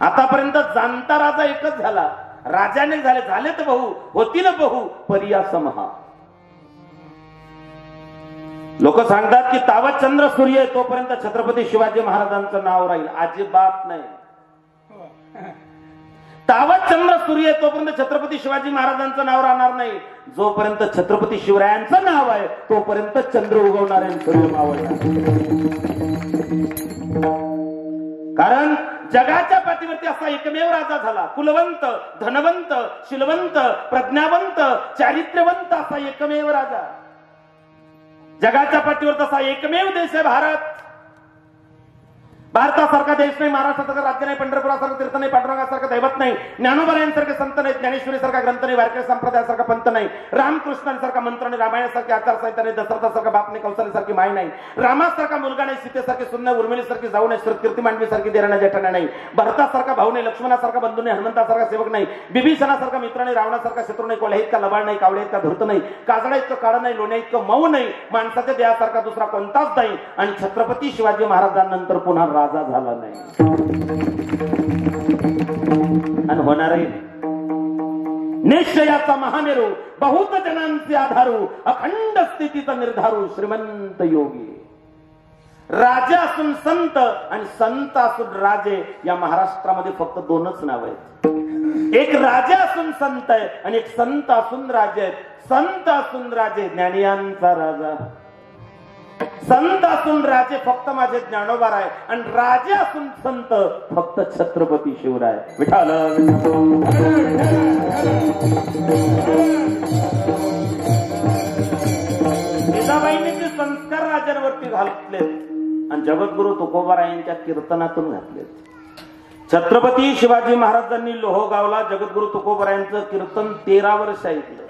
आतापर्यंत जाणता राजा एकच झाला, राजाने झालेत बहु, होतील बहु परिया समहा. लोक सांगतात की तावत चंद्र सूर्य तोपर्यंत छत्रपती शिवाजी महाराजांचं नाव राहील. अजिबात नाही. तावत चंद्र सूर्य तोपर्यंत छत्रपती शिवाजी महाराजांचं नाव राहणार नाही. जोपर्यंत छत्रपती शिवरायांचं नाव आहे तोपर्यंत चंद्र उगवणारे सूर्य मावळणार. कारण जगाच्या पाठीवरती असा एकमेव राजा झाला, कुलवंत, धनवंत, शीलवंत, प्रज्ञावंत, चारित्र्यवंत असा एकमेव राजा. जगाच्या पाठीवर तसा एकमेव देश आहे भारत. भारतासारखा देश नाही, महाराष्ट्रासारखं राज्य नाही, पंढरपुरासारखं तीर्थ नाही, पांडुरंगासारखं दैवत नाही, ज्ञानोबरायांसारखे संत नाही, ज्ञानेश्वरीसारखा ग्रंथ नाही, वारकरी संप्रदायासारखा पंत नाही, रामकृष्णांसारखा मंत्र नाही, रामायणासारखी आचारसंहिता नाही, दशरथासारखा बाप नाही, कौशल्यासारखी माय नाही, रामासारखा मुलगा नाही, सीतेसारखी सुन्न, उर्मिलीसारखी जाऊ नाही, कीर्ती मांडवीसारखी देराणा जेठाणा नाही, भरतासारखा भाऊ नाही, लक्ष्मणासारखा बंधू नाही, हनुमंतासारखा सेवक नाही, बिभीषणासारखा मित्र नाही, रावणासारखा शत्रू नाही, कोल्हा इतका लबाड नाही, कावळ्या इतका धूर्त नाही, काजळा इतकं काळं नाही, लोण्या इतकं मऊ नाही, माणसाच्या देहासारखा दुसरा कोणताच नाही. आणि छत्रपती शिवाजी महाराजांनंतर पुन्हा राजा झाला नाही आणि होणारही. निश्चयाचा महामेरू, बहुत जनांचे आधारू, अखंड स्थितीचा निर्धारू, श्रीमंत योगी. राजा असून संत आणि संत असून राजे या महाराष्ट्रामध्ये फक्त दोनच नाव आहेत. एक राजा असून संत आहे आणि एक संत असून राजे आहेत. संत असून राजे ज्ञानियांचा राजा, संत असून राजे फक्त माझे ज्ञानोबा आहे आणि राजे असून संत फक्त छत्रपती शिवराय. विठाल जिजाबाईंनी ते संस्कार राजांवरती घातले आणि जगद्गुरु तुकोबारायांच्या कीर्तनातून घातले. छत्रपती शिवाजी महाराजांनी लोहगावला जगद्गुरु तुकोबारायांचं कीर्तन 13 वर्ष ऐकलं.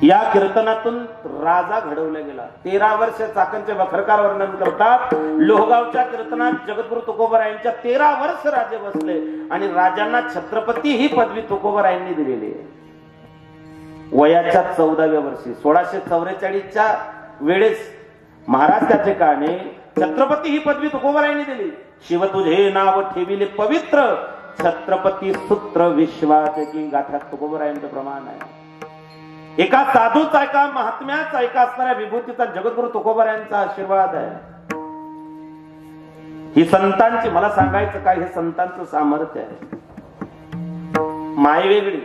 या कीर्तनातून राजा घडवला गेला. 13 वर्ष चाकणचे वखरकार वर्णन करतात. लोहगावच्या कीर्तनात जगद्गुरु तुकोबारायांच्या 13 वर्ष राजे बसले आणि राजांना छत्रपती ही पदवी तुकोबारायांनी दिलेली आहे. वयाच्या 14व्या वर्षी 1644च्या वेळेस महाराज त्याचे काने छत्रपती ही पदवी तुकोबारायांनी दिली. शिव तुझे नाव ठेविले पवित्र, छत्रपती सूत्र विश्वाचे की गाठात तुकोबारायांचं प्रमाण आहे. एका साधूचा, एका महात्म्याचा, एका असणाऱ्या विभूतीचा जगद्गुरु तुकोबारायांचा आशीर्वाद आहे. ही संतांची, मला सांगायचं काय, हे संतांचं सामर्थ्य आहे. माय वेगळी,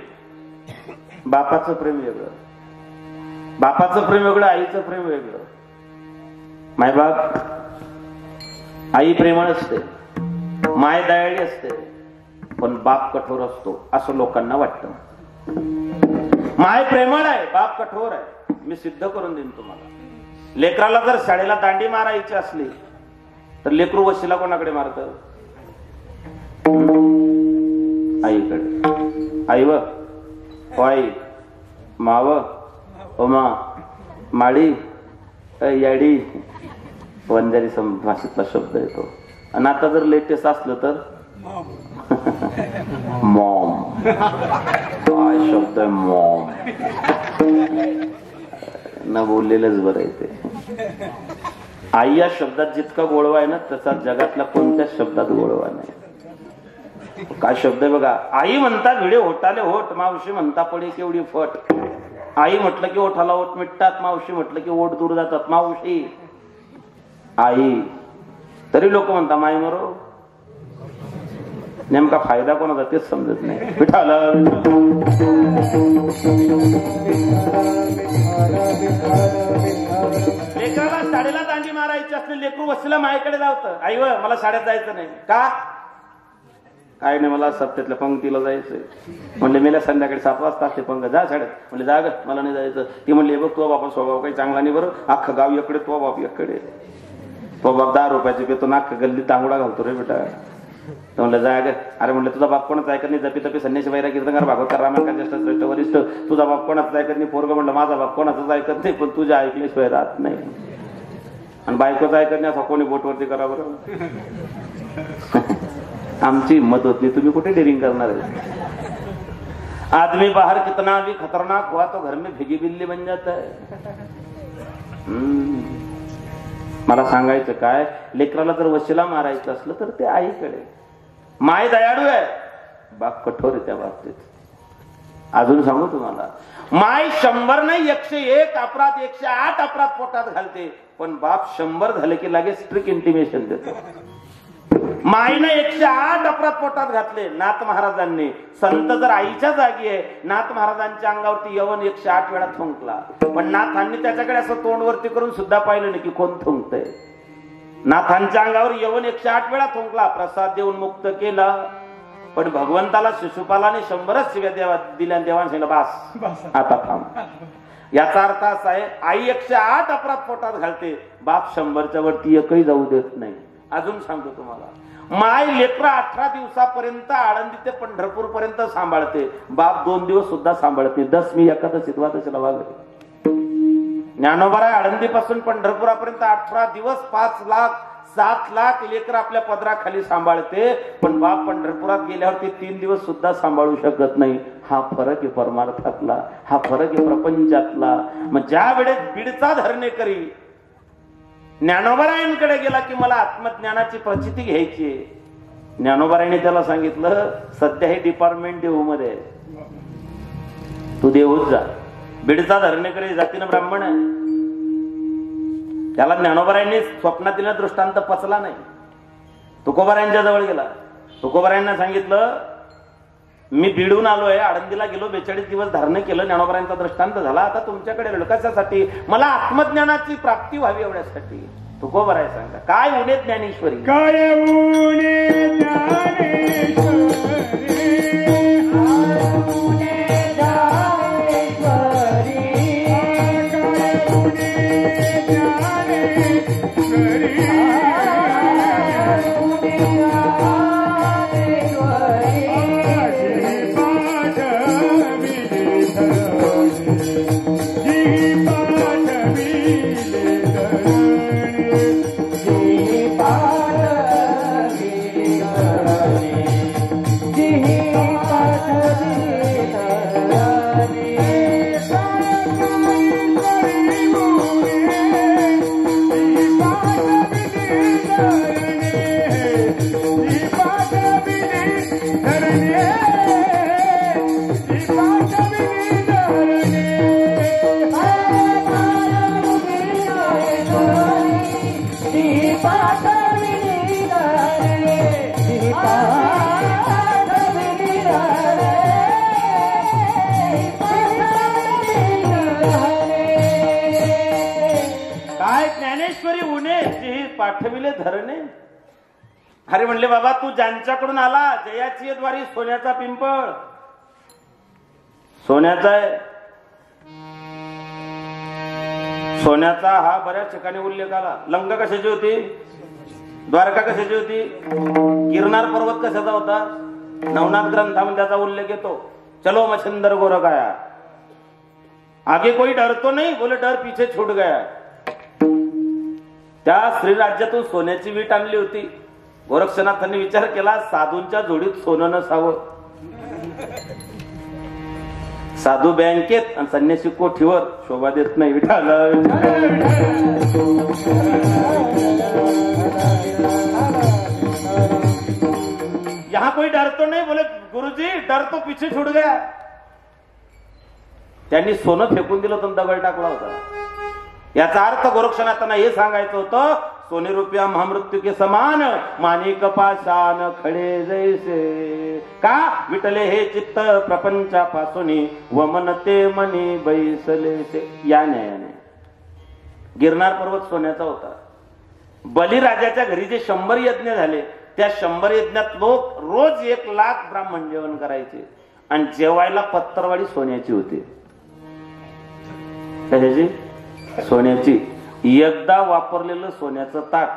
बापाचं प्रेम वेगळं, बापाचं प्रेम वेगळं, आईचं प्रेम वेगळं. मायबाप, आई प्रेमळ असते, माय दयाळी असते, पण बाप कठोर असतो असं लोकांना वाटतं. माय प्रेमळ आहे, बाप कठोर आहे. मी सिद्ध करून देईन तुम्हाला. लेकराला जर शाळेला दांडी मारायची असली तर लेकरू वशिला कोणाकडे मारत? आईकडे. आई व आई, माव, ओमा, माळी, याडी, वंजारी भाषेतला शब्द येतो. आणि आता जर लेटेस्ट असलं तर मॉम. काय शब्द आहे मॉम. न बोललेलंच बरं आहे ते. आई या शब्दात जितका गोळवा आहे ना तसा जगातल्या कोणत्याच शब्दात गोळवा नाही. काय शब्द आहे बघा. आई म्हणता भिडे होटाले होट, मावशी म्हणता पडे केवढी फट. आई म्हटलं की ओठाला ओठ मिटतात, मावशी म्हटलं की ओठ दूर जातात. मावशी, आई. तरी लोक म्हणता माय मरो. नेमका फायदा कोणाचा तेच समजत नाही. विठाला लेकराला शाळेला दांडी मारायची असली, लेकरू वस्तीला मायकडे लावतं. आई व मला शाळेत जायचं नाही का? काय नाही, मला सत्यातल्या पंक्तीला जायचंय. म्हणले मेल्या संध्याकाळी 7 वाजता असते पंग, जा शाळेत. म्हणले जा ग, मला नाही जायचं. ती म्हणली बघ तो बापा स्वभाव काही चांगला नाही बरं, अख्खं गाव इकडे, तो बाप इकडे. तो बाप 10 रुपयाचे पेतो, अख्खं गल्लीत दांगुडा घालतो रे बेटा. म्हणलं जा ग. अरे म्हणलं तुझा बाप कोणाच ऐकत नाही, जपी तपी संन्यासी वैरा कीर्तनकार भागवत रामायण ज्येष्ठ श्रेष्ठ वरिष्ठ. तुझा बाप कोणाच ऐकत नाही. पोरग म्हणलं माझा बाप कोणाच ऐकत नाही, पण तुझ्या ऐकल्याशिवाय राहत नाही. आणि बायकोच ऐकत नाही असं कोणी बोटवरती करा बरं. आमची हिम्मत होत नाही, तुम्ही कुठे डेरिंग करणार आहे? आदमी बाहर कितना भी खतरनाक हुआ तो घर में भिगी बिल्ली बन जाता है. मला सांगायचं काय, लेकराला जर वशिला मारायचं असलं तर ते आईकडे. माय दयाळू आहे, बाप कठोर आहे त्या बाबतीत. अजून सांगू तुम्हाला, माय 100 नाही 101 अपराध 108 अपराध पोटात घालते, पण बाप 100 झाले की लगेच स्ट्रिक्ट इंटिमेशन देतो. माईनं 108 अपराध पोटात घातले नाथ महाराजांनी. संत जर आईच्या जागी आहे, नाथ महाराजांच्या अंगावरती यवन 108 वेळा थुंकला, पण नाथांनी त्याच्याकडे असं तोंडवरती करून सुद्धा पाहिलं नाही की कोण थुंकतंय. नाथांच्या अंगावर यवन 108 वेळा थुंकला, प्रसाद देऊन मुक्त केला, पण भगवंताला शिशुपालाने 100च शिव्या दिल्या. देवाने सांगितलं बस आता थांब. याचा अर्थ असा आहे, आई 108 अपराध पोटात घालते, बाप 100च्या वरती एकही जाऊ देत नाही. अजून सांगतो तुम्हाला, माय लेकरं 18 दिवसापर्यंत आळंदी ते पंढरपूर पर्यंत सांभाळते, बाप 2 दिवस सुद्धा सांभाळते. दसमी एकादशी द्वादशीला वागते. ज्ञानोबा आळंदी पासून पंढरपुरापर्यंत 18 दिवस 5 लाख 7 लाख लेकर आपल्या पदराखाली सांभाळते, पण बाप पंढरपुरात गेल्यावरती 3 दिवस सुद्धा सांभाळू शकत नाही. हा फरक आहे परमार्थातला, हा फरक आहे प्रपंचातला. मग ज्या वेळेस बीडचा धरणेकरी ज्ञानोबारायांकडे गेला की मला आत्मज्ञानाची प्रचिती घ्यायची, ज्ञानोबारायांनी त्याला सांगितलं सध्या हे डिपार्टमेंट देऊमध्ये तू देऊच जा. बीडचा धरणेकरी जातीनं ब्राह्मण आहे, त्याला ज्ञानोबारायांनी स्वप्नातील दृष्टांत पचला नाही. तुकोबारायांच्या जवळ गेला, तुकोबारायांना सांगितलं मी बीडून आलोय, आळंदीला गेलो, 42 दिवस धारण केलं, ज्ञानोबारायांचा दृष्टांत झाला, आता तुमच्याकडे आलो कशासाठी? मला आत्मज्ञानाची प्राप्ती व्हावी एवढ्यासाठी. तुकोबाराय सांगा काय उणे ज्ञानेश्वरी, काय उणे ज्ञानेश्वरी. पाठविले धरणे. अरे म्हणले बाबा तू ज्यांच्याकडून आला, जयाची द्वारी सोन्याचा पिंपळ, सोन्याचा आहे, सोन्याचा हा बऱ्याच ठिकाणी उल्लेख आला. लंका कशाची होती, द्वारका कशाची होती, गिरनार पर्वत कशाचा होता, नवनाथ ग्रंथामध्ये त्याचा उल्लेख येतो. चलो मच्छिंदर गोरखाया, आगे कोई डर तो नहीं, बोले डर पीछे छूट गया. त्या श्री राज्यातून सोन्याची वीट आणली होती. गोरक्षनाथांनी विचार केला साधूंच्या जोडीत सोनं नसावं. साधू बँकेत आणि संन्यासी कोठीवर, शोभा देत नाही. यहां कोई डर तो नहीं, बोले गुरुजी डर तो पीछे छूट गया. त्यांनी सोनं फेकून दिलं तर दगड टाकला होता. याचा अर्थ गोरक्षनाथांना हे सांगायचं होतं, सोने रुपया महामृत्यू के समान, माणिक पाषाण खडे जैसे. का विटले हे चित्त प्रपंचापासून, वमन ते मनी बैसले. या न्यायाने गिरनार पर्वत सोन्याचा होता. बलिराजाच्या घरी जे 100 यज्ञ झाले, त्या 100 यज्ञात लोक रोज 1 लाख ब्राह्मण जेवण करायचे, आणि जेवायला पत्तरवाडी सोन्याची होती. कशाची? सोन्याची. एकदा वापरलेलं सोन्याचं ताट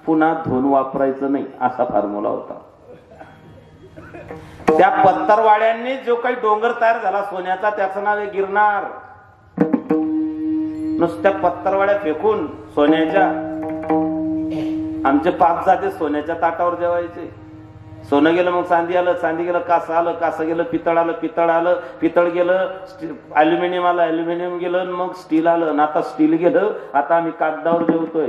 पुन्हा धुवून वापरायचं नाही, असा फॉर्म्युला होता. त्या पत्तरवाड्यांनी जो काही डोंगर तयार झाला सोन्याचा, त्याचं नाव आहे गिरनार. नुसत्या पत्तरवाड्या फेकून सोन्याच्या, आमचे 5 जाते सोन्याच्या ताटावर जेवायचे. सोनं गेलं मग चांदी आलं, चांदी गेलं कासं आलं, कासं गेलं पितळ आलं, पितळ आलं, पितळ गेलं अल्युमिनियम आलं, अल्युमिनियम गेलं मग स्टील आलं, आता स्टील गेलं, आता आम्ही कागदावर जेवतोय.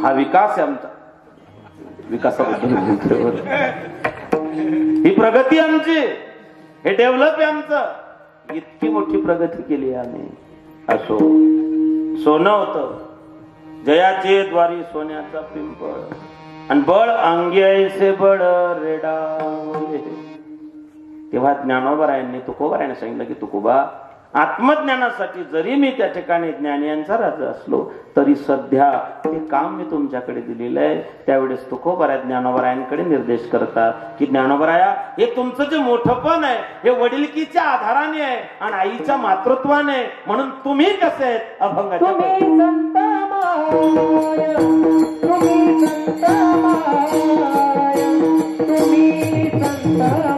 हा विकास आहे आमचा. विकासाबद्दल बोलतोय. ही प्रगती आमची, हे डेव्हलप आहे आमचं. इतकी मोठी प्रगती केली आम्ही. असो, सोनं होतं जयाचे द्वारी सोन्याचा पिंपळ, आणि बळ अंगी ऐसे बळ रेडा. तेव्हा ज्ञानोबरायांनी तुकोबारायांनी सांगितलं की तुकोबा, आत्मज्ञानासाठी जरी मी त्या ठिकाणी ज्ञानियांचा राजा असलो तरी सध्या ते काम मी तुमच्याकडे दिलेलं आहे. त्यावेळेस तुकोबाराय ज्ञानोबरायांकडे निर्देश करतात की ज्ञानोबराया, हे तुमचं जे मोठपण आहे हे वडिलकीच्या आधाराने आहे आणि आईच्या मातृत्वाने, म्हणून तुम्ही कसे आहेत अभंगाच्या Bye.